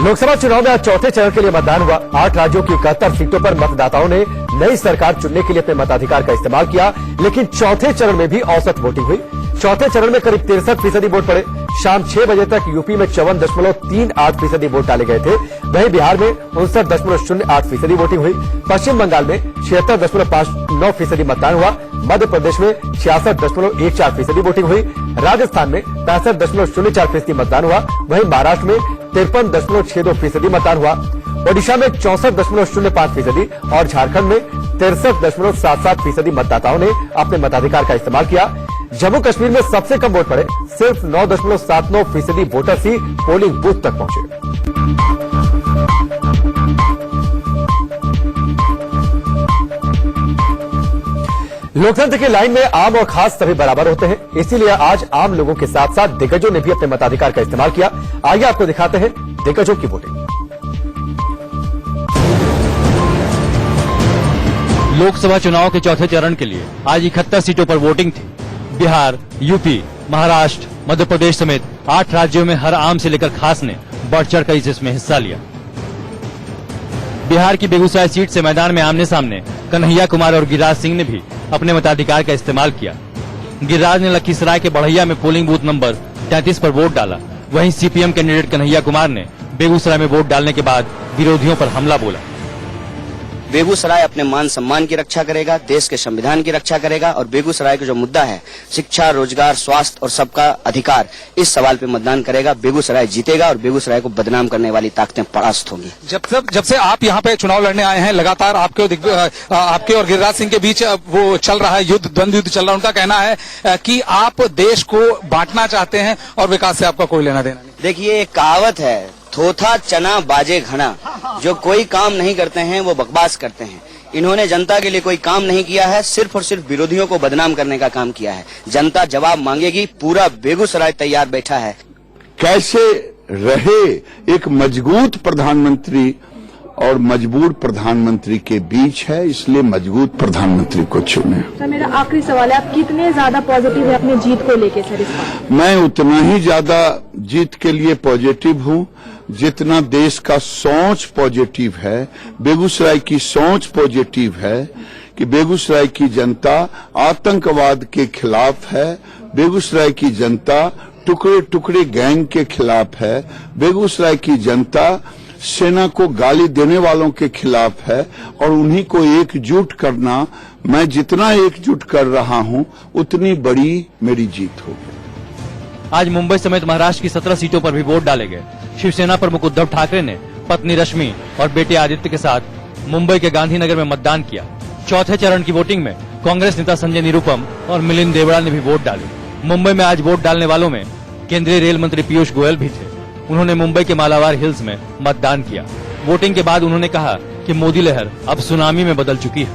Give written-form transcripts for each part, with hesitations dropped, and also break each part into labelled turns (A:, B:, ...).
A: लोकसभा चुनाव में आज चौथे चरण के लिए मतदान हुआ। 8 राज्यों की 71 सीटों पर मतदाताओं ने नई सरकार चुनने के लिए अपने मताधिकार का इस्तेमाल किया, लेकिन चौथे चरण में भी औसत वोटिंग हुई। चौथे चरण में करीब 63% वोट पड़े। शाम 6 बजे तक यूपी में 54.38% वोट डाले गए थे। वहीं बिहार में 59.08% वोटिंग हुई। पश्चिम बंगाल में 76.59% मतदान हुआ। मध्य प्रदेश में 66.14% वोटिंग हुई। राजस्थान में 65.04% मतदान हुआ। वहीं महाराष्ट्र में 53.62% मतदान हुआ। ओडिशा में 64.05% और झारखंड में 63.77% मतदाताओं ने अपने मताधिकार का इस्तेमाल किया। जम्मू कश्मीर में सबसे कम वोट पड़े। सिर्फ 9.79% वोटर्स ही पोलिंग बूथ तक पहुंचे। लोकतंत्र की लाइन में आम और खास सभी बराबर होते हैं, इसीलिए आज आम लोगों के साथ साथ दिग्गजों ने भी अपने मताधिकार का इस्तेमाल किया। आइए आपको दिखाते हैं दिग्गजों की वोटिंग।
B: लोकसभा चुनाव के चौथे चरण के लिए आज 71 सीटों पर वोटिंग थी। बिहार, यूपी, महाराष्ट्र, मध्य प्रदेश समेत 8 राज्यों में हर आम से लेकर खास ने बढ़ चढ़कर इसमें हिस्सा लिया। बिहार की बेगूसराय सीट से मैदान में आमने सामने कन्हैया कुमार और गिरिराज सिंह ने भी अपने मताधिकार का इस्तेमाल किया। गिरिराज ने लखीसराय के बढ़ैया में पोलिंग बूथ नंबर 33 पर वोट डाला। वहीं सीपीएम कैंडिडेट कन्हैया कुमार ने बेगूसराय में वोट डालने के बाद विरोधियों पर हमला बोला।
C: बेगूसराय अपने मान सम्मान की रक्षा करेगा, देश के संविधान की रक्षा करेगा और बेगूसराय का जो मुद्दा है शिक्षा, रोजगार, स्वास्थ्य और सबका अधिकार, इस सवाल पे मतदान करेगा। बेगूसराय जीतेगा और बेगूसराय को बदनाम करने वाली ताकतें परास्त होंगी।
D: जब से आप यहाँ पे चुनाव लड़ने आए हैं, लगातार आपके और गिरिराज सिंह के बीच वो चल रहा है द्वंद्व युद्ध चल रहा है। उनका कहना है कि आप देश को बांटना चाहते हैं और विकास से आपका कोई लेना देना नहीं।
C: देखिए, एक कहावत है, थोथा चना बाजे घना। जो कोई काम नहीं करते हैं वो बकवास करते हैं। इन्होंने जनता के लिए कोई काम नहीं किया है, सिर्फ और सिर्फ विरोधियों को बदनाम करने का काम किया है। जनता जवाब मांगेगी। पूरा बेगूसराय तैयार बैठा है।
E: कैसे रहे एक मजबूत प्रधानमंत्री और मजबूर प्रधानमंत्री के बीच है, इसलिए मजबूत प्रधानमंत्री को चुने।
F: सर, मेरा आखिरी सवाल है, आप कितने ज्यादा पॉजिटिव है अपनी जीत को लेके सर?
E: मैं उतना ही ज्यादा जीत के लिए पॉजिटिव हूं जितना देश का सोच पॉजिटिव है। बेगूसराय की सोच पॉजिटिव है कि बेगूसराय की जनता आतंकवाद के खिलाफ है। बेगूसराय की जनता टुकड़े टुकड़े गैंग के खिलाफ है। बेगूसराय की जनता सेना को गाली देने वालों के खिलाफ है और उन्हीं को एकजुट करना, मैं जितना एकजुट कर रहा हूं उतनी बड़ी मेरी जीत होगी।
B: आज मुंबई समेत महाराष्ट्र की 17 सीटों पर भी वोट डाले गए। शिवसेना प्रमुख उद्धव ठाकरे ने पत्नी रश्मि और बेटे आदित्य के साथ मुंबई के गांधीनगर में मतदान किया। चौथे चरण की वोटिंग में कांग्रेस नेता संजय निरुपम और मिलिंद देवड़ा ने भी वोट डाले। मुंबई में आज वोट डालने वालों में केंद्रीय रेल मंत्री पीयूष गोयल भी थे। उन्होंने मुंबई के मालाबार हिल्स में मतदान किया। वोटिंग के बाद उन्होंने कहा कि मोदी लहर अब सुनामी में बदल चुकी है।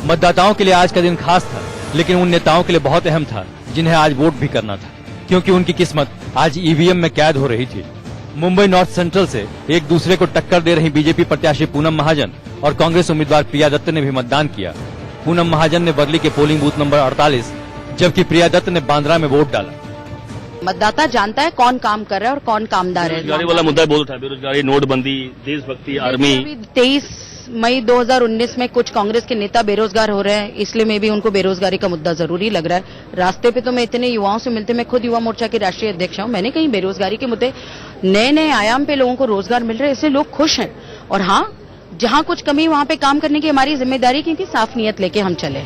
B: मतदाताओं के लिए आज का दिन खास था, लेकिन उन नेताओं के लिए बहुत अहम था जिन्हें आज वोट भी करना था, क्योंकि उनकी किस्मत आज ईवीएम में कैद हो रही थी। मुंबई नॉर्थ सेंट्रल से एक दूसरे को टक्कर दे रही बीजेपी प्रत्याशी पूनम महाजन और कांग्रेस उम्मीदवार प्रिया दत्त ने भी मतदान किया। पूनम महाजन ने वर्ली के पोलिंग बूथ नंबर 48, जबकि प्रिया दत्त ने बांद्रा में वोट डाला।
G: मतदाता जानता है कौन काम कर रहा है और कौन कामदार है।
H: बेरोजगारी वाला मुद्दा बहुत था, बेरोजगारी, नोटबंदी, देशभक्ति, आर्मी।
G: 23 मई 2019 में कुछ कांग्रेस के नेता बेरोजगार हो रहे हैं, इसलिए में भी उनको बेरोजगारी का मुद्दा जरूरी लग रहा है। रास्ते पे तो मैं इतने युवाओं से मिलते, मैं खुद युवा मोर्चा के राष्ट्रीय अध्यक्ष हूं, मैंने कहीं बेरोजगारी के मुद्दे, नए नए आयाम पे लोगों को रोजगार मिल रहे हैं, इससे लोग खुश हैं। और हाँ, जहां कुछ कमी वहां पे काम करने की हमारी जिम्मेदारी, क्योंकि साफ नियत लेके हम चले।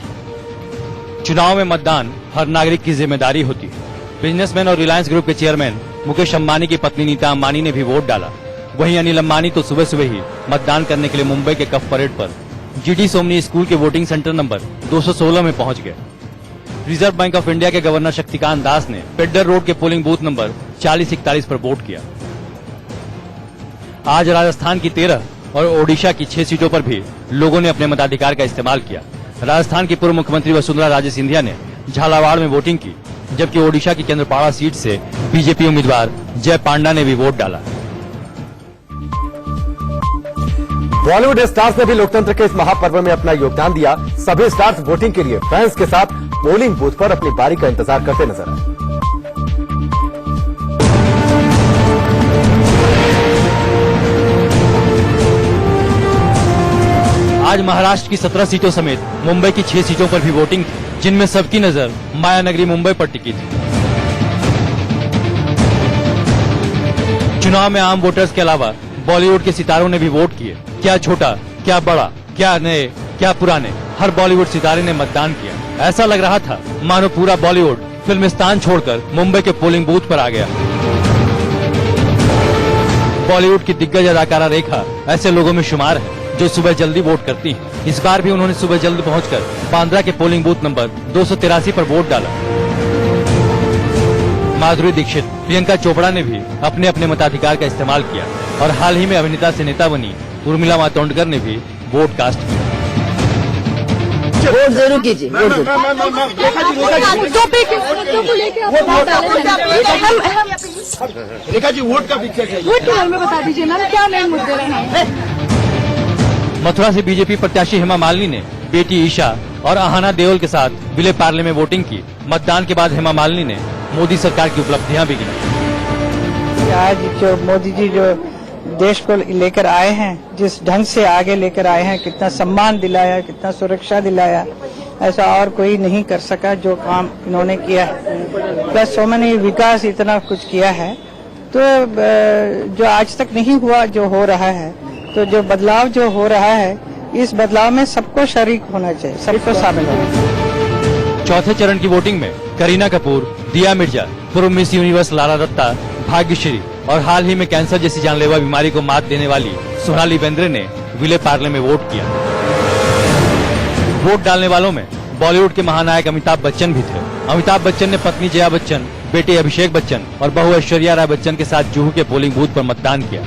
B: चुनाव में मतदान हर नागरिक की जिम्मेदारी होती है। बिजनेसमैन और रिलायंस ग्रुप के चेयरमैन मुकेश अंबानी की पत्नी नीता अंबानी ने भी वोट डाला। वहीं अनिल अंबानी तो सुबह सुबह ही मतदान करने के लिए मुंबई के कफ परेड पर जीटी सोमनी स्कूल के वोटिंग सेंटर नंबर 216 में पहुंच गए। रिजर्व बैंक ऑफ इंडिया के गवर्नर शक्तिकांत दास ने पेड्डर रोड के पोलिंग बूथ नंबर 4041 पर वोट किया। आज राजस्थान की 13 और ओडिशा की 6 सीटों पर भी लोगों ने अपने मताधिकार का इस्तेमाल किया। राजस्थान की पूर्व मुख्यमंत्री वसुंधरा राजे सिंधिया ने झालावाड़ में वोटिंग की, जबकि ओडिशा की केंद्रपाड़ा सीट से बीजेपी उम्मीदवार जय पांडा ने भी वोट डाला।
A: बॉलीवुड स्टार्स ने भी लोकतंत्र के इस महापर्व में अपना योगदान दिया। सभी स्टार्स वोटिंग के लिए फैंस के साथ पोलिंग बूथ पर अपनी बारी का इंतजार करते नजर आए।
B: आज महाराष्ट्र की 17 सीटों समेत मुंबई की 6 सीटों पर भी वोटिंग थी, जिनमें सबकी नजर माया नगरी मुंबई पर टिकी थी। चुनाव में आम वोटर्स के अलावा बॉलीवुड के सितारों ने भी वोट किए। क्या छोटा, क्या बड़ा, क्या नए, क्या पुराने, हर बॉलीवुड सितारे ने मतदान किया। ऐसा लग रहा था मानो पूरा बॉलीवुड फिल्मिस्तान छोड़कर मुंबई के पोलिंग बूथ पर आ गया। बॉलीवुड की दिग्गज अदाकारा रेखा ऐसे लोगों में शुमार है जो सुबह जल्दी वोट करती हैं। इस बार भी उन्होंने सुबह जल्द पहुंचकर बांद्रा के पोलिंग बूथ नंबर 283 पर वोट डाला। माधुरी दीक्षित, प्रियंका चोपड़ा ने भी अपने अपने मताधिकार का इस्तेमाल किया और हाल ही में अभिनेता से नेता बनी उर्मिला मातोंडकर ने भी वोट कास्ट किया।
I: वोट जरूर कीजिए, वोट जरूर।
E: रेखा जी वोट का पिक्चर चाहिए।
F: वोट के बारे में बता दीजिए मैम, क्या नए मुद्दे रहे हैं?
B: मथुरा से बीजेपी प्रत्याशी हेमा मालिनी ने बेटी ईशा और अहाना देओल के साथ विले पार्ले में वोटिंग की। मतदान के बाद हेमा मालिनी ने मोदी सरकार की उपलब्धियां भी गिनाई।
J: आज जो मोदी जी जो देश को लेकर आए हैं, जिस ढंग से आगे लेकर आए हैं, कितना सम्मान दिलाया, कितना सुरक्षा दिलाया, ऐसा और कोई नहीं कर सका जो काम इन्होंने किया है। प्लस सो मैंने विकास इतना कुछ किया है तो जो आज तक नहीं हुआ जो हो रहा है, तो जो बदलाव जो हो रहा है इस बदलाव में सबको शरीक होना चाहिए, सबको शामिल होना चाहिए।
B: चौथे चरण की वोटिंग में करीना कपूर, दिया मिर्जा, पूर्व मिस यूनिवर्स लारा दत्ता, भाग्यश्री और हाल ही में कैंसर जैसी जानलेवा बीमारी को मात देने वाली सोनाली बेंद्रे ने विले पार्ले में वोट किया। वोट डालने वालों में बॉलीवुड के महानायक अमिताभ बच्चन भी थे। अमिताभ बच्चन ने पत्नी जया बच्चन, बेटे अभिषेक बच्चन और बहू ऐश्वर्या राय बच्चन के साथ जुहू के पोलिंग बूथ पर मतदान किया।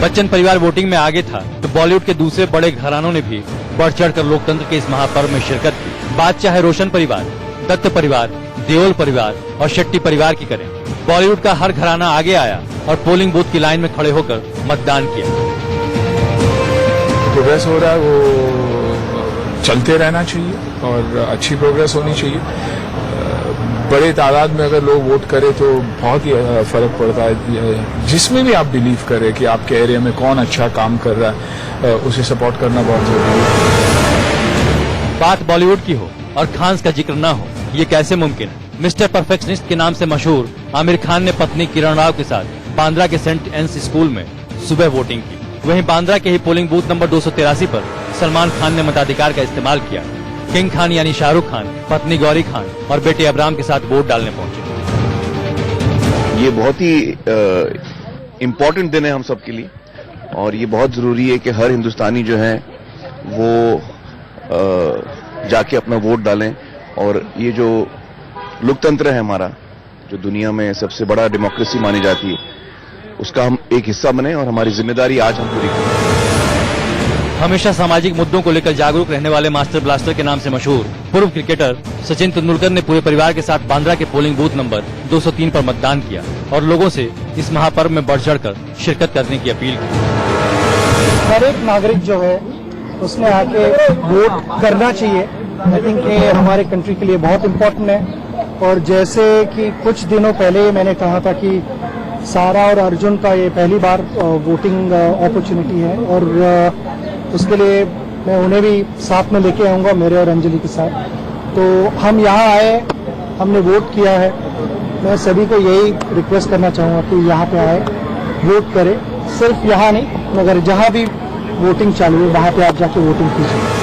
B: बच्चन परिवार वोटिंग में आगे था तो बॉलीवुड के दूसरे बड़े घरानों ने भी बढ़ चढ़कर लोकतंत्र के इस महापर्व में शिरकत की। बात चाहे रोशन परिवार, दत्त परिवार, देओल परिवार और शेट्टी परिवार की करें, बॉलीवुड का हर घराना आगे आया और पोलिंग बूथ की लाइन में खड़े होकर मतदान किया।
K: प्रोग्रेस हो रहा है वो चलते रहना चाहिए और अच्छी प्रोग्रेस होनी चाहिए। बड़े तादाद में अगर लोग वोट करें तो बहुत ही फर्क पड़ता है। जिसमें भी आप बिलीव करें कि आपके एरिया में कौन अच्छा काम कर रहा है, उसे सपोर्ट करना बहुत जरूरी है।
B: बात बॉलीवुड की हो और खान्स का जिक्र न हो, ये कैसे मुमकिन है? मिस्टर परफेक्शनिस्ट के नाम से मशहूर आमिर खान ने पत्नी किरण राव के साथ बांद्रा के सेंट एंस स्कूल में सुबह वोटिंग की। वहीं बांद्रा के ही पोलिंग बूथ नंबर 283 पर सलमान खान ने मताधिकार का इस्तेमाल किया। किंग खान यानी शाहरुख खान, पत्नी गौरी खान और बेटे अब्राम के साथ वोट डालने पहुंचे।
L: ये बहुत ही इम्पोर्टेंट दिन है हम सब के लिए और ये बहुत जरूरी है कि हर हिंदुस्तानी जो है वो जाके अपना वोट डालें। और ये जो लोकतंत्र है हमारा, जो दुनिया में सबसे बड़ा डेमोक्रेसी मानी जाती है, उसका हम एक हिस्सा बने और हमारी जिम्मेदारी आज हम पूरी करें।
B: हमेशा सामाजिक मुद्दों को लेकर जागरूक रहने वाले मास्टर ब्लास्टर के नाम से मशहूर पूर्व क्रिकेटर सचिन तेंदुलकर ने पूरे परिवार के साथ बांद्रा के पोलिंग बूथ नंबर 203 पर मतदान किया और लोगों से इस महापर्व में बढ़ चढ़कर शिरकत करने की अपील की।
J: हर एक नागरिक जो है उसने आके वोट करना चाहिए। आई थिंक ये हमारे कंट्री के लिए बहुत इम्पोर्टेंट है। और जैसे कि कुछ दिनों पहले मैंने कहा था कि सारा और अर्जुन का ये पहली बार वोटिंग अपॉर्चुनिटी है और उसके लिए मैं उन्हें भी साथ में लेके आऊंगा, मेरे और अंजलि के साथ। तो हम यहाँ आए, हमने वोट किया है। मैं सभी को यही रिक्वेस्ट करना चाहूँगा कि यहाँ पे आए, वोट करें। सिर्फ यहाँ नहीं, मगर जहाँ भी वोटिंग चालू है वहाँ पे आप जाके वोटिंग कीजिए।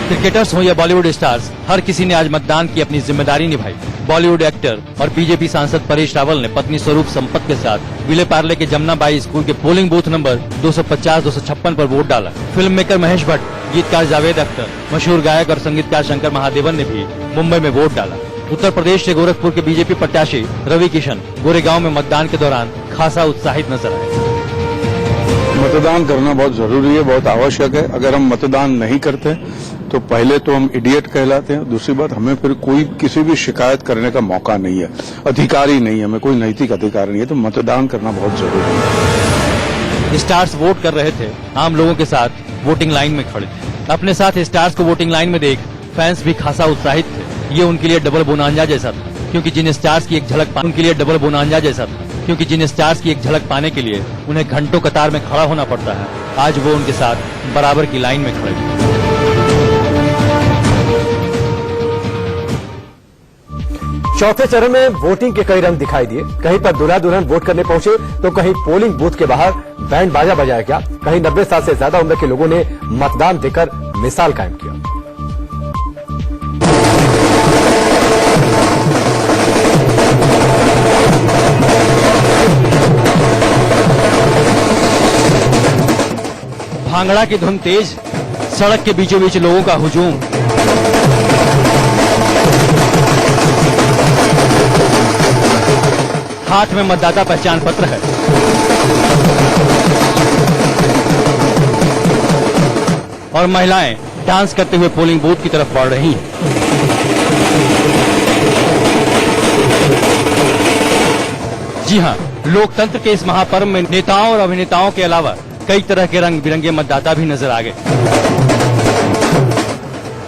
B: क्रिकेटर्स हो या बॉलीवुड स्टार्स, हर किसी ने आज मतदान की अपनी जिम्मेदारी निभाई। बॉलीवुड एक्टर और बीजेपी सांसद परेश रावल ने पत्नी स्वरूप संपत के साथ विले पार्ले के जमुना बाई स्कूल के पोलिंग बूथ नंबर 250-256 पर वोट डाला। फिल्म मेकर महेश भट्ट, गीतकार जावेद अख्तर, मशहूर गायक और संगीतकार शंकर महादेवन ने भी मुंबई में वोट डाला। उत्तर प्रदेश से गोरखपुर के बीजेपी प्रत्याशी रवि किशन गोरेगांव में मतदान के दौरान खासा उत्साहित नजर आए।
E: मतदान करना बहुत जरूरी है, बहुत आवश्यक है। अगर हम मतदान नहीं करते तो पहले तो हम इडियट कहलाते हैं, दूसरी बात हमें फिर कोई किसी भी शिकायत करने का मौका नहीं है, अधिकार ही नहीं है, हमें कोई नैतिक अधिकार नहीं है। तो मतदान करना बहुत जरूरी है।
B: स्टार्स वोट कर रहे थे, आम लोगों के साथ वोटिंग लाइन में खड़े थे। अपने साथ स्टार्स को वोटिंग लाइन में देख फैंस भी खासा उत्साहित थे। ये उनके लिए डबल बोनांजा जैसा था, क्योंकि जिन स्टार्स की एक झलक उनके लिए डबल बोनांजा जैसा था क्योंकि जिन स्टार्स की एक झलक पाने के लिए उन्हें घंटों कतार में खड़ा होना पड़ता है, आज वो उनके साथ बराबर की लाइन में खड़े हैं।
A: चौथे चरण में वोटिंग के कई रंग दिखाई दिए। कहीं पर दूल्हा दुल्हन वोट करने पहुंचे तो कहीं पोलिंग बूथ के बाहर बैंड बाजा बजाया गया। कहीं 90 साल से ज्यादा उम्र के लोगों ने मतदान देकर मिसाल कायम किया।
B: भांगड़ा की धुन तेज, सड़क के बीचों बीच लोगों का हुजूम। हाथ में मतदाता पहचान पत्र है। और महिलाएं डांस करते हुए पोलिंग बूथ की तरफ बढ़ रही हैं। जी हां, लोकतंत्र के इस महापर्व में नेताओं और अभिनेताओं के अलावा कई तरह के रंग बिरंगे मतदाता भी नजर आ गए।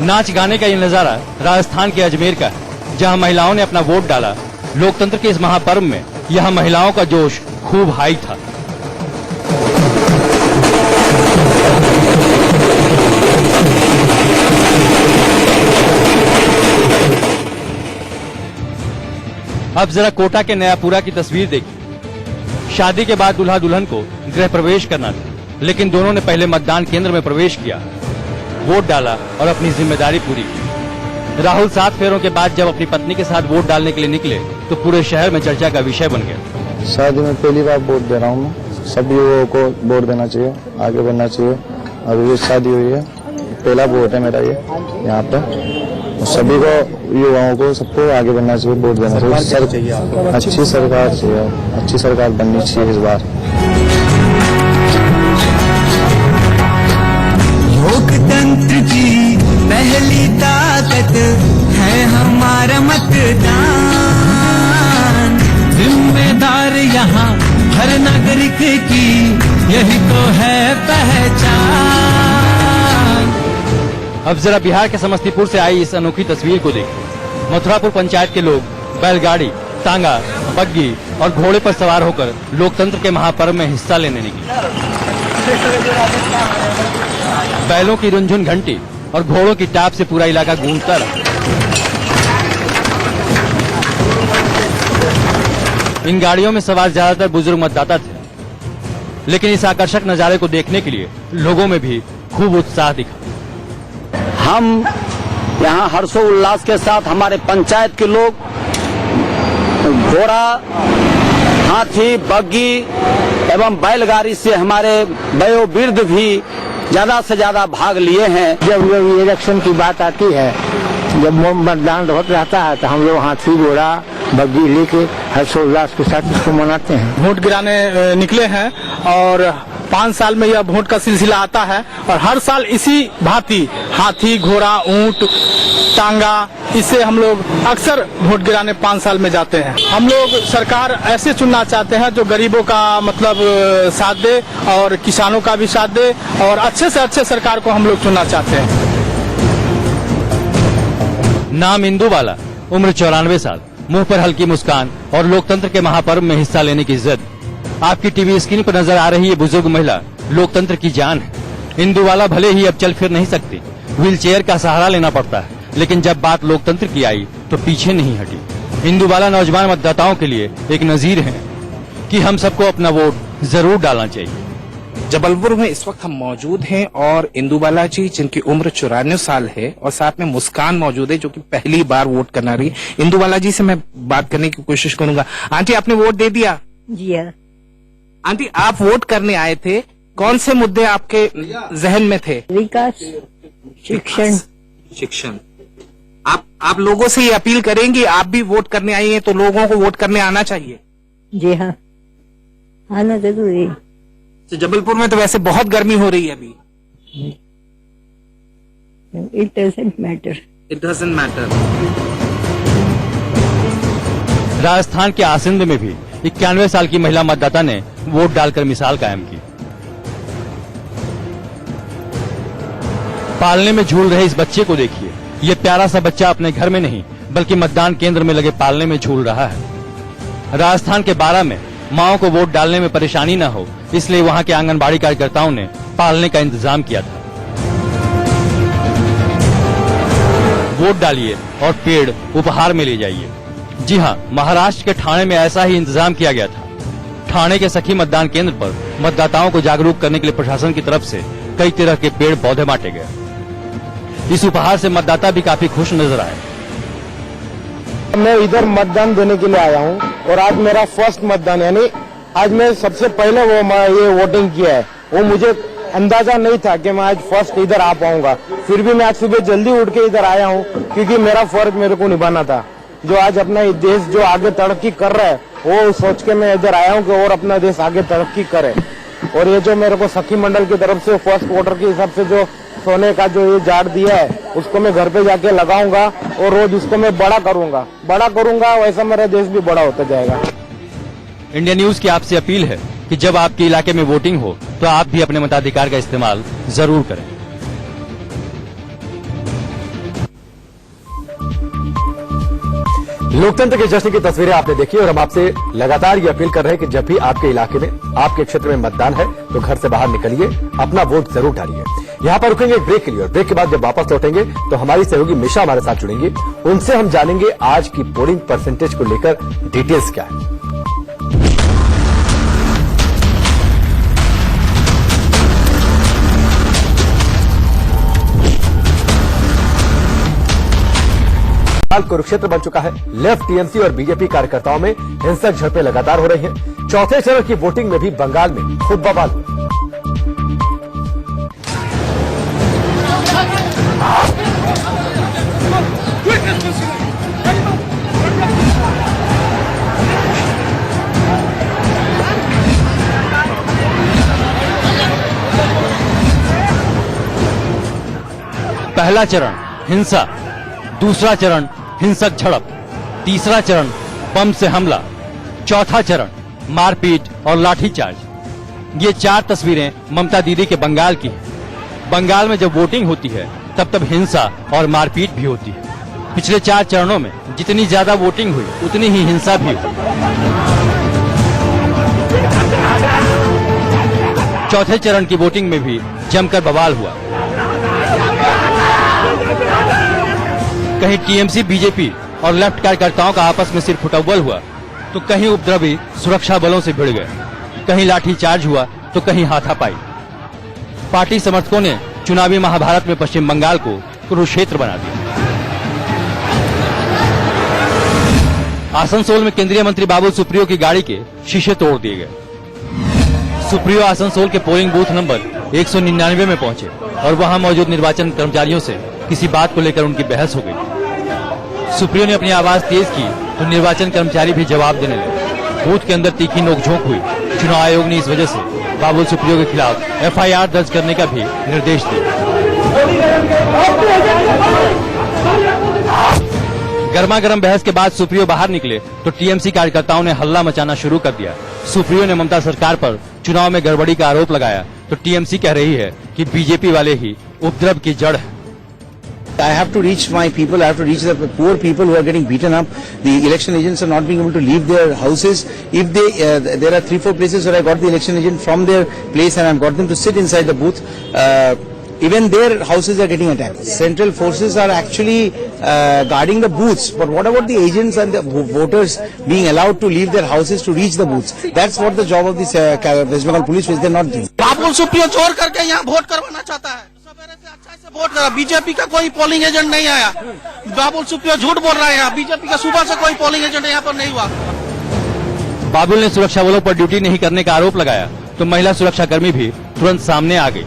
B: नाच गाने का ये नजारा राजस्थान के अजमेर का है, जहां महिलाओं ने अपना वोट डाला। लोकतंत्र के इस महापर्व में यहां महिलाओं का जोश खूब हाई था। अब जरा कोटा के नयापुरा की तस्वीर देखिए। शादी के बाद दूल्हा दुल्हन को गृह प्रवेश करना था, लेकिन दोनों ने पहले मतदान केंद्र में प्रवेश किया, वोट डाला और अपनी जिम्मेदारी पूरी की। राहुल 7 फेरों के बाद जब अपनी पत्नी के साथ वोट डालने के लिए निकले तो पूरे शहर में चर्चा का विषय बन गया।
I: शादी में पहली बार वोट दे रहा हूँ मैं। सब युवाओं को वोट देना चाहिए, आगे बढ़ना चाहिए। अभी ये शादी हुई है, पहला वोट है मेरा ये यहाँ पे। सभी को, युवाओं को, सबको आगे बढ़ना चाहिए, वोट देना चाहिए। अच्छी सरकार चाहिए, अच्छी सरकार बननी चाहिए इस बार।
M: लोकतंत्र की पहली ताकत है हमारा मतदान। जिम्मेदार यहाँ हर नागरिक की यही तो है पहचान।
B: अब जरा बिहार के समस्तीपुर से आई इस अनोखी तस्वीर को देखिए। मथुरापुर पंचायत के लोग बैलगाड़ी, तांगा, बग्गी और घोड़े पर सवार होकर लोकतंत्र के महापर्व में हिस्सा लेने निकले। बैलों की रुनझुन घंटी और घोड़ों की टाप से पूरा इलाका गूंजता रहा। इन गाड़ियों में सवार ज्यादातर बुजुर्ग मतदाता थे, लेकिन इस आकर्षक नजारे को देखने के लिए लोगों में भी खूब उत्साह दिखा।
N: हम यहाँ हर्षोल्लास के साथ हमारे पंचायत के लोग घोड़ा, हाथी, बग्गी एवं बैलगाड़ी से हमारे वयोवृद्ध भी ज्यादा से ज्यादा भाग लिए हैं।
J: जब इलेक्शन की बात आती है, जब मतदान होता रहता है तो हम लोग हाथी, घोड़ा, बग्गी लेके हर्षोल्लास के साथ इसको मनाते हैं।
D: वोट गिराने निकले हैं और 5 साल में यह वोट का सिलसिला आता है और हर साल इसी भांति हाथी, घोड़ा, ऊंट, टांगा, इससे हम लोग अक्सर वोट गिराने 5 साल में जाते हैं। हम लोग सरकार ऐसे चुनना चाहते हैं जो गरीबों का मतलब साथ दे और किसानों का भी साथ दे और अच्छे से अच्छे सरकार को हम लोग चुनना चाहते हैं।
B: नाम इंदुबाला, उम्र 94 साल, मुंह पर हल्की मुस्कान और लोकतंत्र के महापर्व में हिस्सा लेने की जिद। आपकी टीवी स्क्रीन पर नजर आ रही ये बुजुर्ग महिला लोकतंत्र की जान है। इंदुबाला भले ही अब चल फिर नहीं सकती, व्हील चेयर का सहारा लेना पड़ता है, लेकिन जब बात लोकतंत्र की आई तो पीछे नहीं हटी। इंदुबाला नौजवान मतदाताओं के लिए एक नजीर है कि हम सबको अपना वोट जरूर डालना चाहिए।
O: जबलपुर में इस वक्त हम मौजूद हैं और इंदुबाला जी जिनकी उम्र 94 साल है और साथ में मुस्कान मौजूद है जो कि पहली बार वोट करना रही है। इंदुबाला जी से मैं बात करने की कोशिश करूंगा। आंटी, आपने वोट दे दिया?
P: जी हाँ।
O: आंटी, आप वोट करने आए थे, कौन से मुद्दे आपके जहन में थे?
P: विकास,
O: शिक्षण। आप लोगों से ये अपील करेंगी, आप भी वोट करने आई हैं तो लोगों को वोट करने आना चाहिए?
P: जी हाँ, आना जरूरी है।
O: तो जबलपुर में तो वैसे बहुत गर्मी हो रही है अभी।
P: It doesn't matter.
O: It doesn't matter.
B: Rajasthan के आसिंद में भी 91 साल की महिला मतदाता ने वोट डालकर मिसाल कायम की। पालने में झूल रहे इस बच्चे को देखिए। ये प्यारा सा बच्चा अपने घर में नहीं बल्कि मतदान केंद्र में लगे पालने में झूल रहा है। राजस्थान के बारा में माओ को वोट डालने में परेशानी न हो, इसलिए वहां के आंगनबाड़ी कार्यकर्ताओं ने पालने का इंतजाम किया था। वोट डालिए और पेड़ उपहार में ले जाइए। जी हां, महाराष्ट्र के ठाणे में ऐसा ही इंतजाम किया गया था। ठाणे के सखी मतदान केंद्र पर मतदाताओं को जागरूक करने के लिए प्रशासन की तरफ से कई तरह के पेड़ पौधे बांटे गए। इस उपहार से मतदाता भी काफी खुश नजर आए।
I: मैं इधर मतदान देने के लिए आया हूँ और आज मेरा फर्स्ट मतदान, यानी आज मैं सबसे पहले ये वोटिंग किया है। वो मुझे अंदाजा नहीं था कि मैं आज फर्स्ट इधर आ पाऊंगा, फिर भी मैं आज सुबह जल्दी उठ के इधर आया हूँ क्योंकि मेरा फर्ज मेरे को निभाना था। जो आज अपना देश जो आगे तरक्की कर रहा है वो सोच के मैं इधर आया हूँ कि और अपना देश आगे तरक्की करे। और ये जो मेरे को सखी मंडल की तरफ से फर्स्ट वोटर के हिसाब से जो सोने का जो ये झाड़ दिया है उसको मैं घर पे जाके लगाऊंगा और रोज उसको मैं बड़ा करूंगा, वैसा मेरा देश भी बड़ा होता जाएगा।
B: इंडिया न्यूज की आपसे अपील है कि जब आपके इलाके में वोटिंग हो तो आप भी अपने मताधिकार का इस्तेमाल जरूर करें।
A: लोकतंत्र के जश्न की तस्वीरें आपने देखी और हम आपसे लगातार ये अपील कर रहे हैं कि जब भी आपके इलाके में, आपके क्षेत्र में मतदान है तो घर से बाहर निकलिए, अपना वोट जरूर डालिए। यहाँ पर रुकेंगे ब्रेक के लिए और ब्रेक के बाद जब वापस लौटेंगे तो हमारी सहयोगी मिशा हमारे साथ जुड़ेंगी। उनसे हम जानेंगे आज की पोलिंग परसेंटेज को लेकर डिटेल्स क्या है। कुरुक्षेत्र बन चुका है। लेफ्ट, टीएमसी और बीजेपी कार्यकर्ताओं में हिंसक झड़पें लगातार हो रही हैं। चौथे चरण की वोटिंग में भी बंगाल में खूब बवाल हुआ।
B: पहला चरण हिंसा, दूसरा चरण हिंसक झड़प, तीसरा चरण बम से हमला, चौथा चरण मारपीट और लाठीचार्ज। ये 4 तस्वीरें ममता दीदी के बंगाल की हैं। बंगाल में जब वोटिंग होती है तब हिंसा और मारपीट भी होती है। पिछले 4 चरणों में जितनी ज्यादा वोटिंग हुई उतनी ही हिंसा भी हुई। चौथे चरण की वोटिंग में भी जमकर बवाल हुआ। कहीं टीएमसी, बीजेपी और लेफ्ट कार्यकर्ताओं का आपस में सिर फुटअव्वल हुआ तो कहीं उपद्रवी सुरक्षा बलों से भिड़ गए, कहीं लाठीचार्ज हुआ तो कहीं हाथापाई। पार्टी समर्थकों ने चुनावी महाभारत में पश्चिम बंगाल को कुरुक्षेत्र बना दिया। आसनसोल में केंद्रीय मंत्री बाबुल सुप्रियो की गाड़ी के शीशे तोड़ दिए गए। सुप्रियो आसनसोल के पोलिंग बूथ नंबर 199 में पहुंचे और वहां मौजूद निर्वाचन कर्मचारियों से किसी बात को लेकर उनकी बहस हो गई। सुप्रियो ने अपनी आवाज तेज की तो निर्वाचन कर्मचारी भी जवाब देने लगे। बूथ के अंदर तीखी नोकझोंक हुई। चुनाव आयोग ने इस वजह से बाबुल सुप्रियो के खिलाफ एफआईआर दर्ज करने का भी निर्देश दिया। गर्मा गर्म बहस के बाद सुप्रियो बाहर निकले तो टीएमसी कार्यकर्ताओं ने हल्ला मचाना शुरू कर दिया। सुप्रियो ने ममता सरकार पर चुनाव में गड़बड़ी का आरोप लगाया तो टीएमसी कह रही है कि बीजेपी वाले ही उपद्रव की जड़ है।
Q: I have to reach my people. I have to reach the poor people who are getting beaten up. The election agents are not being able to leave their houses. If they, there are 3-4 places where I got the election agent from their place and I've got them to sit inside the booth. Even their houses are getting attacked. Central forces are actually guarding the booths. But what about the agents and the voters being allowed to leave their houses to reach the booths? That's what the job of the West Bengal police, which they're not doing.
R: Babul Supriyo जोर करके यहाँ vote करवाना चाहता है। सवेरे से अच्छा से वोट करा। बीजेपी का कोई पोलिंग एजेंट नहीं आया। बाबुल सुप्रियो झूठ बोल रहा है। यहाँ बीजेपी का सुबह से कोई पोलिंग एजेंट यहाँ पर नहीं हुआ।
B: बाबुल ने सुरक्षा बलों पर ड्यूटी नहीं करने का आरोप लगाया तो महिला सुरक्षाकर्मी भी तुरंत सामने आ गई।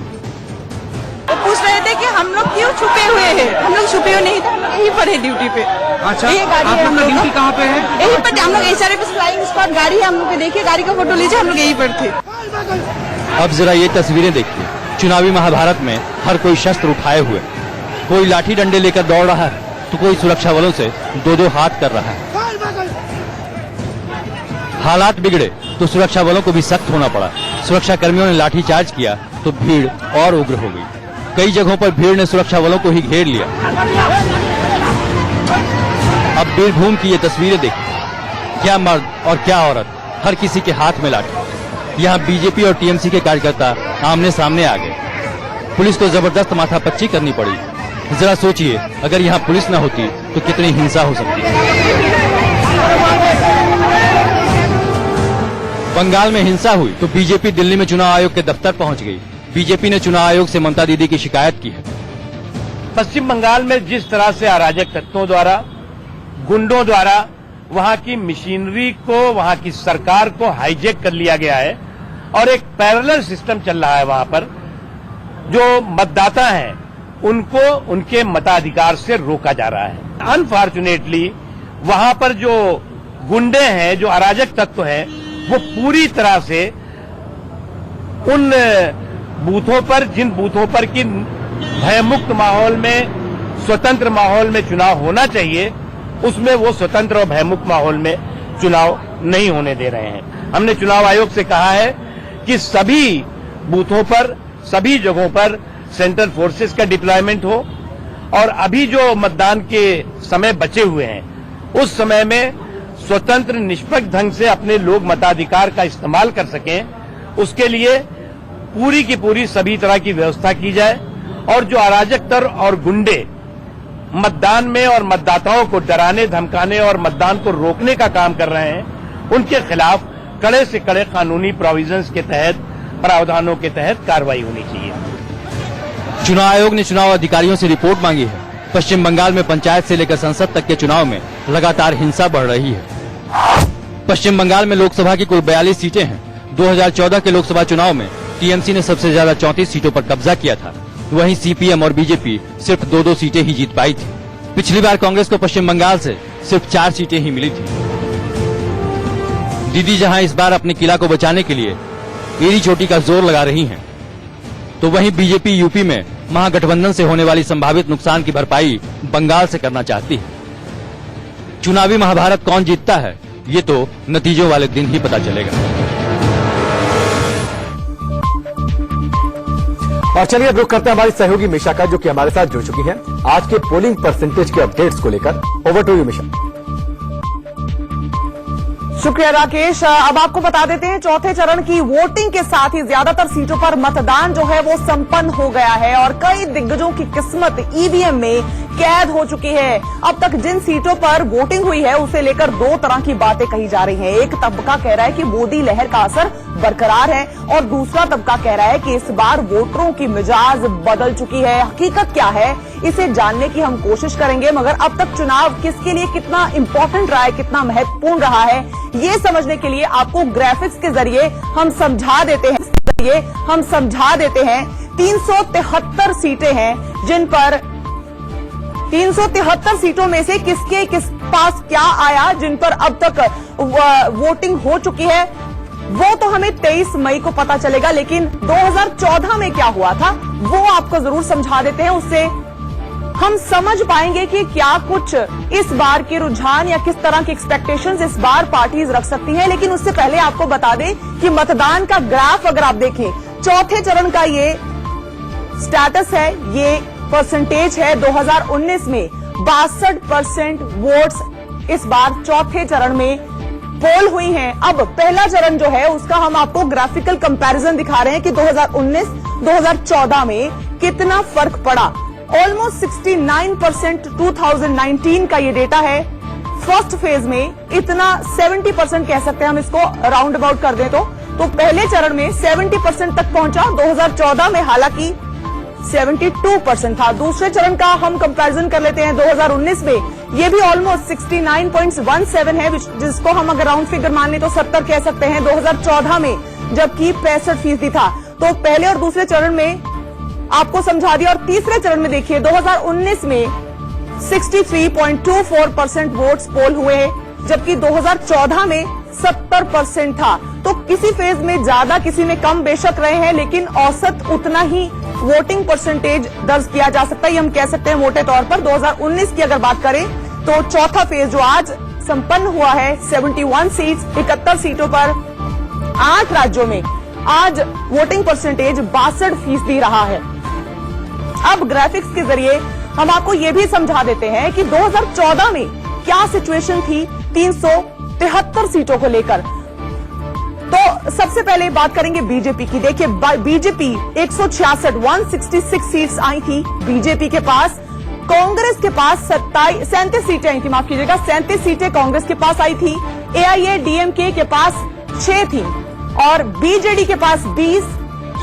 S: वो पूछ रहे थे कि हम लोग क्यों छुपे हुए हैं। हम लोग छुपे हुए नहीं थे, हम लोग यहीं पर है ड्यूटी पे।
D: अच्छा, आप लोग का ड्यूटी कहाँ पे है?
S: यहीं पर हम लोग एसआरएफ फ्लाइंग स्क्वाड गाड़ी है, हम लोग देखिए गाड़ी का फोटो लीजिए, हम लोग यहीं पर थे।
B: अब जरा ये तस्वीरें देखिए। चुनावी महाभारत में हर कोई शस्त्र उठाए हुए, कोई लाठी डंडे लेकर दौड़ रहा है तो कोई सुरक्षा बलों से 2-2 हाथ कर रहा है। हालात बिगड़े तो सुरक्षा बलों को भी सख्त होना पड़ा। सुरक्षा कर्मियों ने लाठीचार्ज किया तो भीड़ और उग्र हो गई। कई जगहों पर भीड़ ने सुरक्षा बलों को ही घेर लिया। अब बीरभूम की ये तस्वीरें देखिए। क्या मर्द और क्या औरत हर किसी के हाथ में लाठी। यहाँ बीजेपी और टीएमसी के कार्यकर्ता आमने सामने आ गए। पुलिस को जबरदस्त माथापच्ची करनी पड़ी। जरा सोचिए, अगर यहाँ पुलिस न होती तो कितनी हिंसा हो सकती है। बंगाल में हिंसा हुई तो बीजेपी दिल्ली में चुनाव आयोग के दफ्तर पहुंच गई। बीजेपी ने चुनाव आयोग से ममता दीदी की शिकायत की है।
T: पश्चिम बंगाल में जिस तरह से अराजक तत्वों द्वारा, गुंडों द्वारा वहां की मशीनरी को, वहां की सरकार को हाईजैक कर लिया गया है और एक पैरेलल सिस्टम चल रहा है। वहां पर जो मतदाता हैं उनको उनके मताधिकार से रोका जा रहा है। अनफॉर्चुनेटली वहां पर जो गुंडे हैं, जो अराजक तत्व हैं, वो पूरी तरह से उन बूथों पर, जिन बूथों पर कि भयमुक्त माहौल में, स्वतंत्र माहौल में चुनाव होना चाहिए, उसमें वो स्वतंत्र और भयमुक्त माहौल में चुनाव नहीं होने दे रहे हैं। हमने चुनाव आयोग से कहा है कि सभी बूथों पर, सभी जगहों पर सेंट्रल फोर्सेस का डिप्लॉयमेंट हो और अभी जो मतदान के समय बचे हुए हैं उस समय में स्वतंत्र निष्पक्ष ढंग से अपने लोग मताधिकार का इस्तेमाल कर सकें। उसके लिए पूरी की पूरी सभी तरह की व्यवस्था की जाए और जो अराजक तत्व और गुंडे मतदान में और मतदाताओं को डराने, धमकाने और मतदान को रोकने का काम कर रहे हैं, उनके खिलाफ कड़े से कड़े कानूनी प्रोविजंस के तहत, प्रावधानों के तहत कार्रवाई होनी चाहिए।
B: चुनाव आयोग ने चुनाव अधिकारियों से रिपोर्ट मांगी है। पश्चिम बंगाल में पंचायत से लेकर संसद तक के चुनाव में लगातार हिंसा बढ़ रही है। पश्चिम बंगाल में लोकसभा की कुल 42 सीटें हैं। 2014 के लोकसभा चुनाव में टीएमसी ने सबसे ज्यादा 34 सीटों पर कब्जा किया था। वहीं सीपीएम और बीजेपी सिर्फ 2-2 सीटें ही जीत पाई थी। पिछली बार कांग्रेस को पश्चिम बंगाल से सिर्फ 4 सीटें ही मिली थी। दीदी जहां इस बार अपने किला को बचाने के लिए एड़ी चोटी का जोर लगा रही हैं, तो वहीं बीजेपी यूपी में महागठबंधन से होने वाली संभावित नुकसान की भरपाई बंगाल से करना चाहती है। चुनावी महाभारत कौन जीतता है, ये तो नतीजों वाले दिन ही पता चलेगा।
A: और चलिए अब रुक करते हैं हमारी सहयोगी मिशा का, जो कि हमारे साथ जुड़ चुकी हैं आज के पोलिंग परसेंटेज के अपडेट्स को लेकर। ओवर टू यू मिशा।
U: शुक्रिया राकेश। अब आपको बता देते हैं, चौथे चरण की वोटिंग के साथ ही ज्यादातर सीटों पर मतदान जो है वो संपन्न हो गया है और कई दिग्गजों की किस्मत ईवीएम में कैद हो चुकी है। अब तक जिन सीटों पर वोटिंग हुई है उसे लेकर दो तरह की बातें कही जा रही हैं। एक तबका कह रहा है कि मोदी लहर का असर बरकरार है और दूसरा तबका कह रहा है कि इस बार वोटरों की मिजाज बदल चुकी है। हकीकत क्या है, इसे जानने की हम कोशिश करेंगे, मगर अब तक चुनाव किसके लिए कितना इंपॉर्टेंट रहा है, कितना महत्वपूर्ण रहा है, ये समझने के लिए आपको ग्राफिक्स के जरिए हम समझा देते हैं। 373 सीटें हैं जिन पर 373 सीटों में से किसके किस पास क्या आया, जिन पर अब तक वोटिंग हो चुकी है, वो तो हमें 23 मई को पता चलेगा। लेकिन 2014 में क्या हुआ था वो आपको जरूर समझा देते हैं। उससे हम समझ पाएंगे कि क्या कुछ इस बार के रुझान या किस तरह की एक्सपेक्टेशंस इस बार पार्टीज रख सकती हैं। लेकिन उससे पहले आपको बता दें कि मतदान का ग्राफ अगर आप देखें, चौथे चरण का ये स्टेटस है, ये परसेंटेज है। 2019 में 62% वोट्स इस बार चौथे चरण में पोल हुई हैं। अब पहला चरण जो है उसका हम आपको ग्राफिकल कंपैरिजन दिखा रहे हैं कि 2019-2014 में कितना फर्क पड़ा। ऑलमोस्ट 69% 2019 का ये डेटा है। फर्स्ट फेज में इतना 70% कह सकते हैं हम इसको, राउंड अबाउट कर दें तो पहले चरण में 70% तक पहुंचा। 2014 में हालांकि 72% था। दूसरे चरण का हम कंपैरिजन कर लेते हैं 2019 में, ये भी ऑलमोस्ट 69.17 है, जिसको हम अगर राउंड फिगर मान लें तो 70 कह सकते हैं 2014 में, जबकि 65% था। तो पहले और दूसरे चरण में आपको समझा दिया। और तीसरे चरण में देखिए 2019 में 63.24% वोट्स पोल हुए हैं, जबकि 2014 में 70% था। तो किसी फेज में ज्यादा, किसी में कम बेशक रहे हैं, लेकिन औसत उतना ही वोटिंग परसेंटेज दर्ज किया जा सकता है। ये हम कह सकते हैं मोटे तौर पर। 2019 की अगर बात करें तो चौथा फेज जो आज संपन्न हुआ है, 71 सीट्स, 71 सीटों पर 8 राज्यों में आज वोटिंग परसेंटेज 62% रहा है। अब ग्राफिक्स के जरिए हम आपको ये भी समझा देते हैं कि 2014 में क्या सिचुएशन थी 373 सीटों को लेकर। तो सबसे पहले बात करेंगे बीजेपी की। देखिए बीजेपी 166 सीट्स आई थी बीजेपी के पास, कांग्रेस के पास 37 सीटें आई थी, माफ कीजिएगा 37 सीटें कांग्रेस के पास आई थी, AIADMK के पास 6 थी और बीजेडी के पास 20,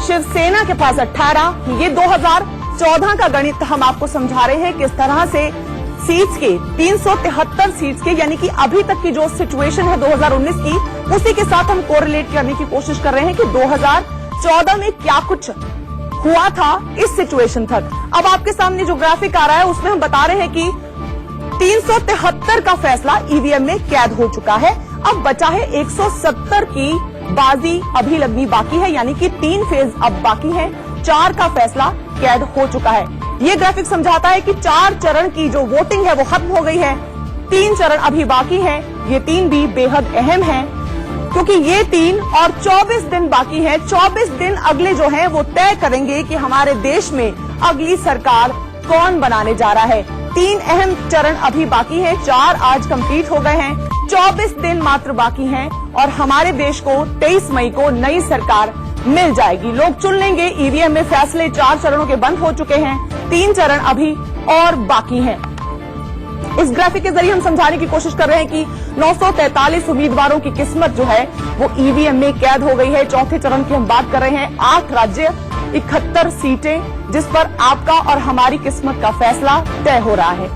U: शिवसेना के पास 18। ये 2014 का गणित हम आपको समझा रहे हैं किस तरह से सीट्स के 373 सीट्स के, यानी कि अभी तक की जो सिचुएशन है 2019 की, उसी के साथ हम कोरिलेट करने की कोशिश कर रहे हैं कि 2014 में क्या कुछ हुआ था इस सिचुएशन तक। अब आपके सामने जो ग्राफिक आ रहा है उसमें हम बता रहे हैं कि 373 का फैसला ईवीएम में कैद हो चुका है। अब बचा है 170 की बाजी अभी लगनी बाकी है, यानी कि 3 फेज अब बाकी है, 4 का फैसला कैद हो चुका है। ये ग्राफिक समझाता है कि 4 चरण की जो वोटिंग है वो खत्म हो गई है, 3 चरण अभी बाकी है। ये 3 भी बेहद अहम है क्योंकि ये 3 और 24 दिन बाकी है। 24 दिन अगले जो है वो तय करेंगे कि हमारे देश में अगली सरकार कौन बनाने जा रहा है। 3 अहम चरण अभी बाकी है, 4 आज कंप्लीट हो गए हैं, 24 दिन मात्र बाकी हैं और हमारे देश को 23 मई को नई सरकार मिल जाएगी। लोग चुन लेंगे, ईवीएम में फैसले 4 चरणों के बंद हो चुके हैं, 3 चरण अभी और बाकी हैं। इस ग्राफिक के जरिए हम समझाने की कोशिश कर रहे हैं कि 943 उम्मीदवारों की किस्मत जो है वो ईवीएम में कैद हो गई है। चौथे चरण की हम बात कर रहे हैं, 8 राज्य 71 सीटें जिस पर आपका और हमारी किस्मत का फैसला तय हो रहा है।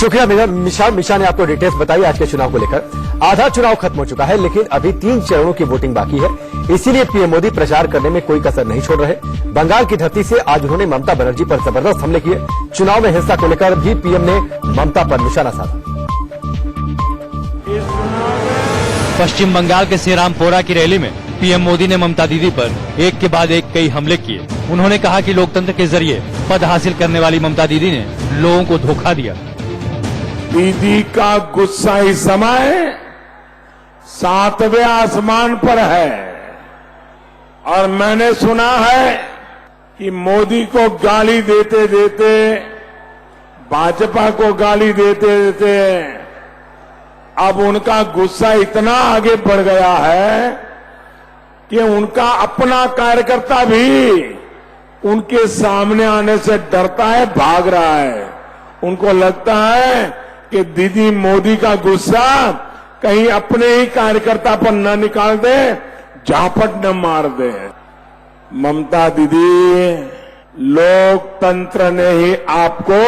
A: शुक्रिया मिशा ने आपको डिटेल्स बताई आज के चुनाव को लेकर। आधा चुनाव खत्म हो चुका है लेकिन अभी 3 चरणों की वोटिंग बाकी है, इसीलिए पीएम मोदी प्रचार करने में कोई कसर नहीं छोड़ रहे। बंगाल की धरती से आज उन्होंने ममता बनर्जी पर जबरदस्त हमले किए। चुनाव में हिंसा को लेकर भी पीएम ने ममता पर निशाना साधा।
B: पश्चिम बंगाल के श्रीरामपुरा की रैली में पीएम मोदी ने ममता दीदी पर एक के बाद एक कई हमले किए। उन्होंने कहा कि लोकतंत्र के जरिए पद हासिल करने वाली ममता दीदी ने लोगों को धोखा दिया।
C: दीदी का गुस्सा इस समय 7वें आसमान पर है और मैंने सुना है कि मोदी को गाली देते देते, भाजपा को गाली देते देते अब उनका गुस्सा इतना आगे बढ़ गया है कि उनका अपना कार्यकर्ता भी उनके सामने आने से डरता है, भाग रहा है। उनको लगता है कि दीदी मोदी का गुस्सा कहीं अपने ही कार्यकर्ता पर न निकाल दे, झापट न मार दे। ममता दीदी, लोकतंत्र ने ही आपको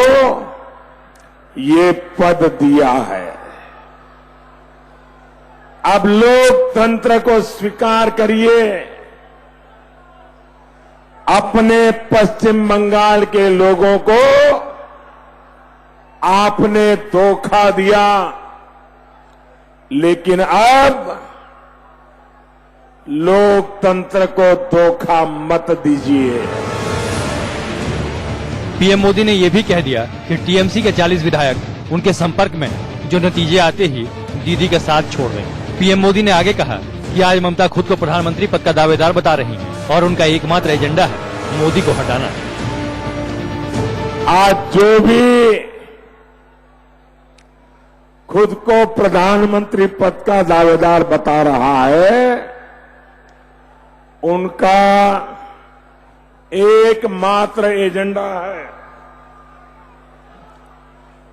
C: ये पद दिया है। अब लोकतंत्र को स्वीकार करिए। अपने पश्चिम बंगाल के लोगों को आपने धोखा दिया, लेकिन अब लोकतंत्र को धोखा मत दीजिए।
B: पीएम मोदी ने यह भी कह दिया कि टीएमसी के 40 विधायक उनके संपर्क में जो नतीजे आते ही दीदी का साथ छोड़ रहे हैं। पीएम मोदी ने आगे कहा कि आज ममता खुद को प्रधानमंत्री पद का दावेदार बता रही हैं और उनका एकमात्र एजेंडा है मोदी को हटाना।
C: आज जो भी खुद को प्रधानमंत्री पद का दावेदार बता रहा है, उनका एकमात्र एजेंडा है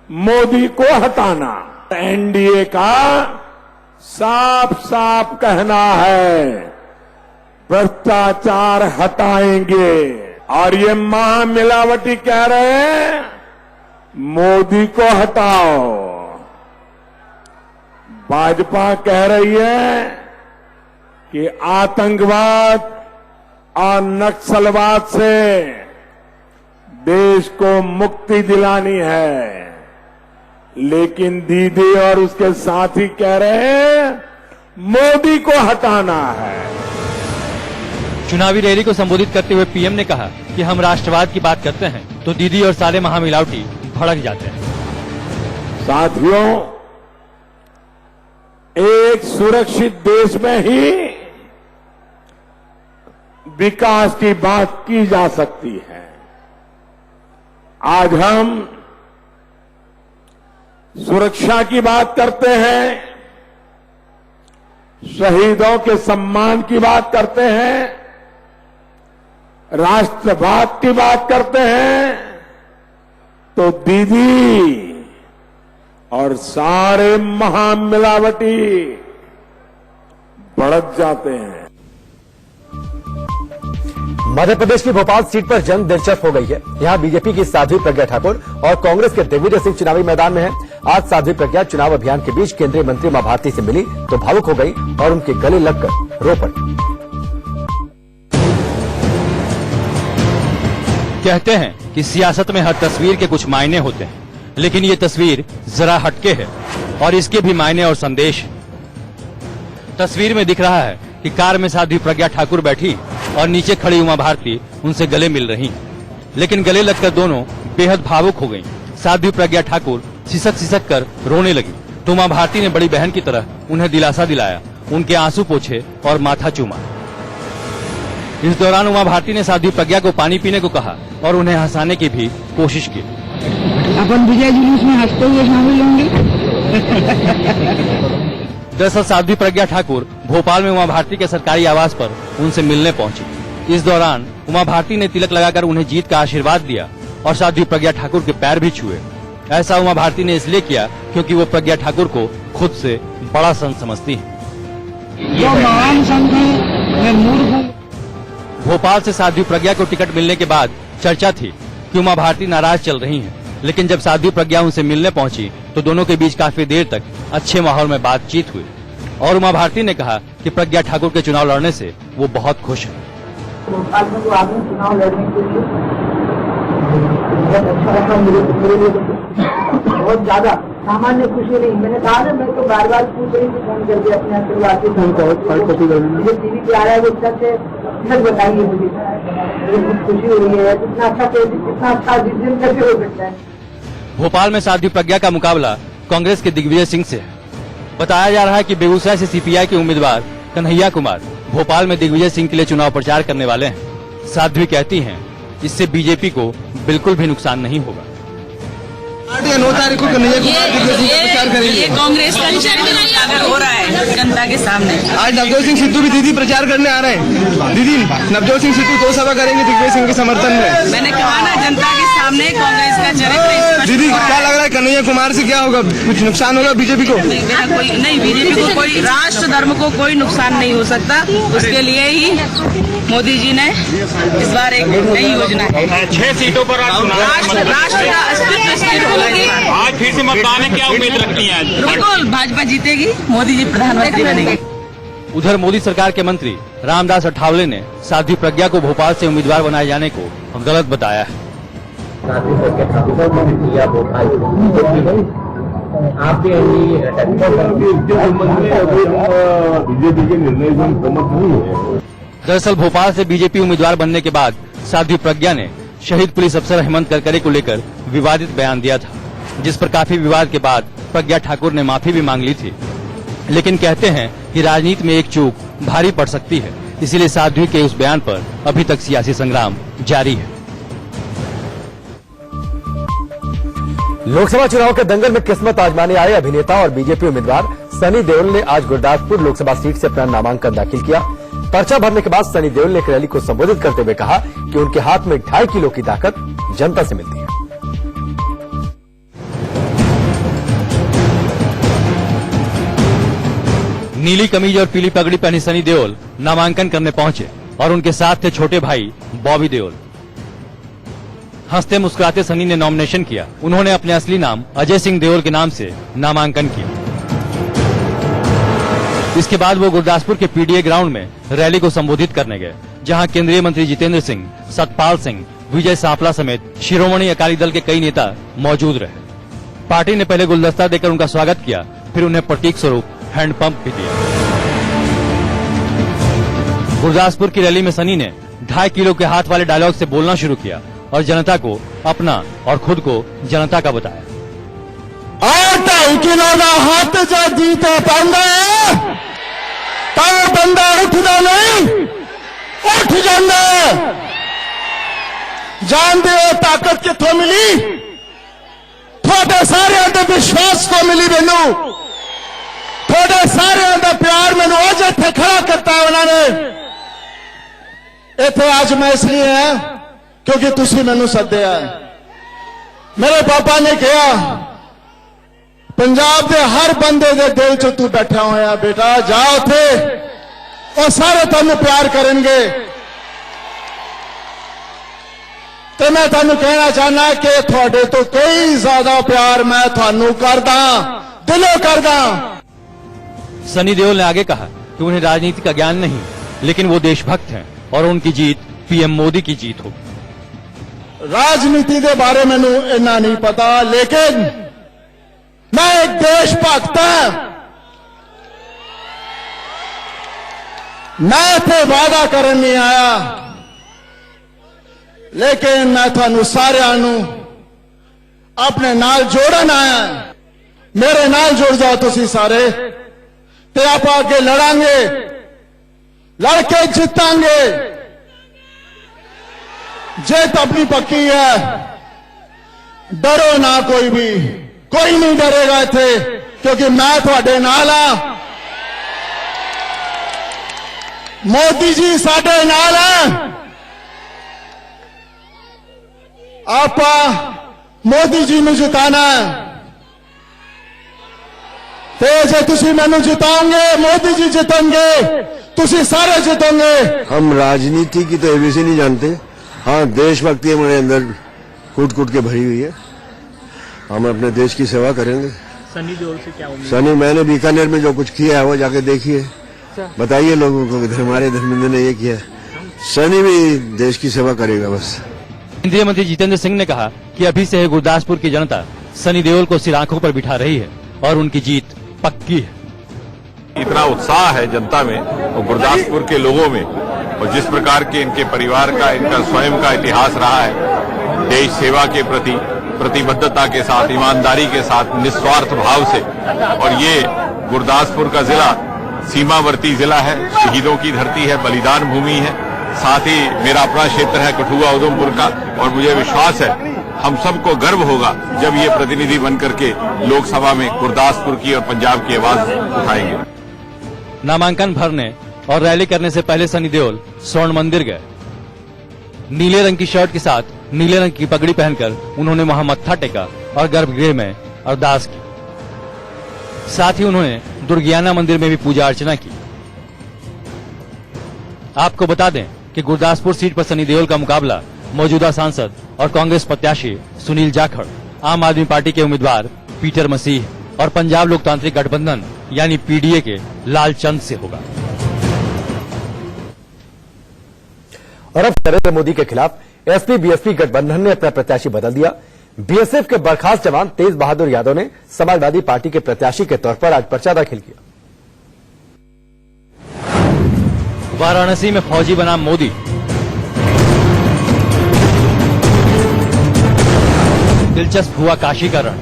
C: मोदी को हटाना। एनडीए का साफ साफ कहना है भ्रष्टाचार हटाएंगे और ये महामिलावटी कह रहे हैं मोदी को हटाओ। भाजपा कह रही है कि आतंकवाद और नक्सलवाद से देश को मुक्ति दिलानी है, लेकिन दीदी और उसके साथी कह रहे हैं मोदी को हटाना है।
B: चुनावी रैली को संबोधित करते हुए पीएम ने कहा कि हम राष्ट्रवाद की बात करते हैं तो दीदी और सारे महामिलावटी भड़क जाते हैं।
C: साथियों, एक सुरक्षित देश में ही विकास की बात की जा सकती है। आज हम सुरक्षा की बात करते हैं, शहीदों के सम्मान की बात करते हैं, राष्ट्रभाग की बात करते हैं, तो दीदी और सारे महामिलावटी भड़क जाते हैं।
A: मध्य प्रदेश की भोपाल सीट पर जंग दिलचस्प हो गई है। यहां बीजेपी की साध्वी प्रज्ञा ठाकुर और कांग्रेस के दिग्विजय सिंह चुनावी मैदान में हैं। आज साध्वी प्रज्ञा चुनाव अभियान के बीच केंद्रीय मंत्री उमा भारती से मिली तो भावुक हो गई और उनके गले लगकर रो पड़ी।
B: कहते हैं कि सियासत में हर तस्वीर के कुछ मायने होते हैं, लेकिन ये तस्वीर जरा हटके है और इसके भी मायने और संदेश है। तस्वीर में दिख रहा है कि कार में साध्वी प्रज्ञा ठाकुर बैठी और नीचे खड़ी उमा भारती उनसे गले मिल रही हैं। लेकिन गले लगकर दोनों बेहद भावुक हो गईं। साध्वी प्रज्ञा ठाकुर सिसक सिसक कर रोने लगी तो उमा भारती ने बड़ी बहन की तरह उन्हें दिलासा दिलाया, उनके आंसू पोंछे और माथा चूमा। इस दौरान उमा भारती ने साध्वी प्रज्ञा को पानी पीने को कहा और उन्हें हंसाने की भी कोशिश की।
P: अपन विजय जुलूस में हंसते हुए शामिल होंगे।
B: दरअसल साध्वी प्रज्ञा ठाकुर भोपाल में उमा भारती के सरकारी आवास पर उनसे मिलने पहुंची। इस दौरान उमा भारती ने तिलक लगाकर उन्हें जीत का आशीर्वाद दिया और साध्वी प्रज्ञा ठाकुर के पैर भी छुए। ऐसा उमा भारती ने इसलिए किया क्योंकि वो प्रज्ञा ठाकुर को खुद से बड़ा संत समझती है।
P: जो महान संत है, मैं मूर्ख हूँ।
B: भोपाल से साध्वी प्रज्ञा को टिकट मिलने के बाद चर्चा थी कि उमा भारती नाराज चल रही हैं, लेकिन जब साध्वी प्रज्ञा उनसे मिलने पहुंची तो दोनों के बीच काफी देर तक अच्छे माहौल में बातचीत हुई और उमा भारती ने कहा कि प्रज्ञा ठाकुर के चुनाव लड़ने से वो बहुत खुश है।
P: भोपाल में जो आदमी चुनाव लड़ने के लिए बहुत अच्छा रहा, मेरे लिए बहुत ज्यादा सामान्य खुशी नहीं। मैंने कहा ना, मैं तो बार बार पूछ रही थी फोन करके अपने आशीर्वाद के मुझे टीवी पे आ रहा है, वो सच बताइए मुझे बहुत खुशी हो रही है। कितना अच्छा जिस दिन कैसे हो सकता है।
B: भोपाल में साध्वी प्रज्ञा का मुकाबला कांग्रेस के दिग्विजय सिंह से है। बताया जा रहा है कि बेगूसराय से सीपीआई के उम्मीदवार कन्हैया कुमार भोपाल में दिग्विजय सिंह के लिए चुनाव प्रचार करने वाले हैं। साध्वी कहती हैं इससे बीजेपी को बिल्कुल भी नुकसान नहीं होगा।
R: 9 तारीख को कन्हैया कुमार दिग्विजय सिंह का प्रचार करेंगे।
S: ये कांग्रेस का अगर हो रहा है जनता के सामने।
R: आज नवजोत सिंह सिद्धू भी दीदी प्रचार करने आ रहे हैं। दीदी नवजोत सिंह सिद्धू 2 सभा करेंगे दिग्विजय सिंह के समर्थन में।
S: मैंने कहा ना, जनता के सामने कांग्रेस का चरित्र।
R: दीदी क्या लग रहा है, कन्हैया कुमार से क्या होगा, कुछ नुकसान होगा बीजेपी को?
S: नहीं, बीजेपी को कोई, राष्ट्र धर्म को कोई नुकसान नहीं हो सकता। उसके लिए ही मोदी जी ने इस बार एक नई योजना है।
H: 6 सीटों पर
S: राष्ट्र का अस्तित्व स्थिर होगा।
H: आज फिर से मतदान है, क्या उम्मीद रखती हैं?
S: बिल्कुल भाजपा जीतेगी, मोदी जी प्रधानमंत्री बनेंगे।
B: उधर मोदी सरकार के मंत्री रामदास अठावले ने साध्वी प्रज्ञा को भोपाल से उम्मीदवार बनाए जाने को गलत बताया है।
C: बीजेपी के निर्णय से हम सहमत नहीं है।
B: दरअसल भोपाल से बीजेपी उम्मीदवार बनने के बाद साध्वी प्रज्ञा ने शहीद पुलिस अफसर हेमंत करकरे को लेकर विवादित बयान दिया था, जिस पर काफी विवाद के बाद प्रज्ञा ठाकुर ने माफी भी मांग ली थी। लेकिन कहते हैं कि राजनीति में एक चूक भारी पड़ सकती है, इसीलिए साध्वी के उस बयान पर अभी तक सियासी संग्राम जारी है।
A: लोकसभा चुनाव के दंगल में किस्मत आजमाने आए अभिनेता और बीजेपी उम्मीदवार सनी देओल ने आज गुरदासपुर लोकसभा सीट से अपना नामांकन दाखिल किया। पर्चा भरने के बाद सनी देओल ने एक रैली को संबोधित करते हुए कहा कि उनके हाथ में 2.5 किलो की ताकत जनता से मिलती है।
B: नीली कमीज और पीली पगड़ी पहनी सनी देओल नामांकन करने पहुंचे और उनके साथ थे छोटे भाई बॉबी देओल। हंसते मुस्कुराते सनी ने नॉमिनेशन किया। उन्होंने अपने असली नाम अजय सिंह देओल के नाम से नामांकन किया। इसके बाद वो गुरदासपुर के पीडीए ग्राउंड में रैली को संबोधित करने गए, जहां केंद्रीय मंत्री जितेंद्र सिंह, सतपाल सिंह, विजय सांपला समेत शिरोमणि अकाली दल के कई नेता मौजूद रहे। पार्टी ने पहले गुलदस्ता देकर उनका स्वागत किया, फिर उन्हें प्रतीक स्वरूप हैंडपंप भी दिया। गुरदासपुर की रैली में सनी ने 2.5 किलो के हाथ वाले डायलॉग से बोलना शुरू किया और जनता को अपना और खुद को जनता का बताया।
C: 2.5 किलो का हाथ जो जीते पांदा तो बंदा उठदा नहीं, उठ जांदा। जानते हो ताकत किथों मिली? थोड़े सारे विश्वास को मिली। मैनू
G: थोड़े सारे का प्यार मैनू अज इत्थे खड़ा करता उन्होंने। इत्थे अज मैं इसलिए है क्योंकि तुसी मैनू सद्या। मेरे पापा ने कहा पंजाब के हर बंदे के दिल च तू बैठा होया बेटा, जा उथे और सारे तेन प्यार करेंगे। तो मैं थानू कहना चाहना कि थोड़े तो कई ज्यादा प्यार मैं थानू करदा, दिलों करदा।
B: सनी देओल ने आगे कहा कि उन्हें राजनीति का ज्ञान नहीं, लेकिन वो देशभक्त हैं और उनकी जीत पीएम मोदी की जीत होगी।
G: राजनीति के बारे मैनू इन्ना नहीं पता, लेकिन मैं एक देशभक्त हां। मैं इत्थे वादा करन नहीं आया, लेकिन मैं थानू सारिआं नू अपने नाल जोड़न आया। मेरे नाल जुड़ जाओ तुसी सारे, ते आप आगे लड़ांगे, लड़के जीतांगे। जीत अपनी पक्की है, डरो ना कोई भी, कोई नहीं डरेगा इत्थे, क्योंकि मैं तुहाडे नाल हां। मोदी जी साडे नाल हैं। आप मोदी जी ने जिताना है, तो जे तुसी मैनू जिताओगे मोदी जी जितेंगे, तुसी सारे जितोगे।
V: हम राजनीति की तो एबीसी नहीं जानते, हाँ देशभक्ति हमारे अंदर कूट कूट के भरी हुई है। हम अपने देश की सेवा करेंगे।
W: सनी देओल से क्या उम्मीद?
V: सनी, मैंने बीकानेर में जो कुछ किया है वो जाके देखिए, बताइए लोगों को कि हमारे धर्मेंद्र ने ये किया। सनी भी देश की सेवा करेगा बस।
B: केंद्रीय मंत्री जितेंद्र सिंह ने कहा कि अभी से गुरदासपुर की जनता सनी देओल को सिर आंखों पर बिठा रही है और उनकी जीत पक्की है।
X: इतना उत्साह है जनता में और गुरदासपुर के लोगों में, और जिस प्रकार के इनके परिवार का, इनका स्वयं का इतिहास रहा है देश सेवा के प्रति प्रतिबद्धता के साथ, ईमानदारी के साथ, निस्वार्थ भाव से। और ये गुरदासपुर का जिला सीमावर्ती जिला है, शहीदों की धरती है, बलिदान भूमि है। साथ ही मेरा अपना क्षेत्र है कठुआ उधमपुर का, और मुझे विश्वास है हम सबको गर्व होगा जब ये प्रतिनिधि बनकर के लोकसभा में गुरदासपुर की और पंजाब की आवाज उठाएंगे।
B: नामांकन भरने और रैली करने से पहले सनी देओल स्वर्ण मंदिर गए। नीले रंग की शर्ट के साथ नीले रंग की पगड़ी पहनकर उन्होंने वहां मत्था टेका और गर्भगृह में अरदास की। साथ ही उन्होंने दुर्गियाना मंदिर में भी पूजा अर्चना की। आपको बता दें कि गुरदासपुर सीट पर सनी देओल का मुकाबला मौजूदा सांसद और कांग्रेस प्रत्याशी सुनील जाखड़, आम आदमी पार्टी के उम्मीदवार पीटर मसीह और पंजाब लोकतांत्रिक गठबंधन यानी पीडीए के लालचंद से होगा।
A: और अब नरेंद्र मोदी के खिलाफ एसपी बीएसपी गठबंधन ने अपना प्रत्याशी बदल दिया। बीएसएफ के बर्खास्त जवान तेज बहादुर यादव ने समाजवादी पार्टी के प्रत्याशी के तौर पर आज पर्चा दाखिल किया।
B: वाराणसी में फौजी बनाम मोदी। दिलचस्प हुआ काशी का रण।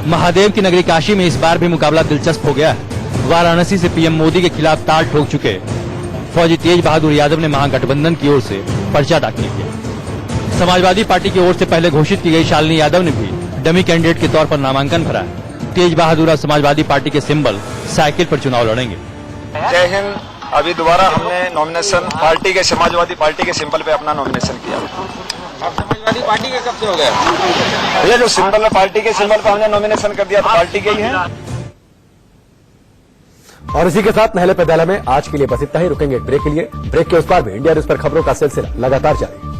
B: महादेव की नगरी काशी में इस बार भी मुकाबला दिलचस्प हो गया है। वाराणसी से पीएम मोदी के खिलाफ ताल ठोक चुके फौजी तेज बहादुर यादव ने महागठबंधन की ओर से पर्चा दाखिल किया। समाजवादी पार्टी की ओर से पहले घोषित की गई शालिनी यादव ने भी डमी कैंडिडेट के तौर पर नामांकन भरा है। तेज बहादुर और समाजवादी पार्टी के सिंबल साइकिल पर चुनाव लड़ेंगे।
Y: जय हिंद। अभी दोबारा हमने नॉमिनेशन पार्टी के समाजवादी पार्टी के सिंबल पे अपना नॉमिनेशन किया।
W: आप समाजवादी पार्टी के कब से हो गए?
Y: ये जो सिंबल है पार्टी के सिंबल पे हमने नॉमिनेशन कर दिया तो पार्टी के ही है।
A: और इसी के साथ नहले पैदला में आज के लिए बस इतना ही। रुकेंगे एक ब्रेक के लिए। ब्रेक के उस पार भी इंडिया न्यूज पर खबरों का सिलसिला लगातार जारी।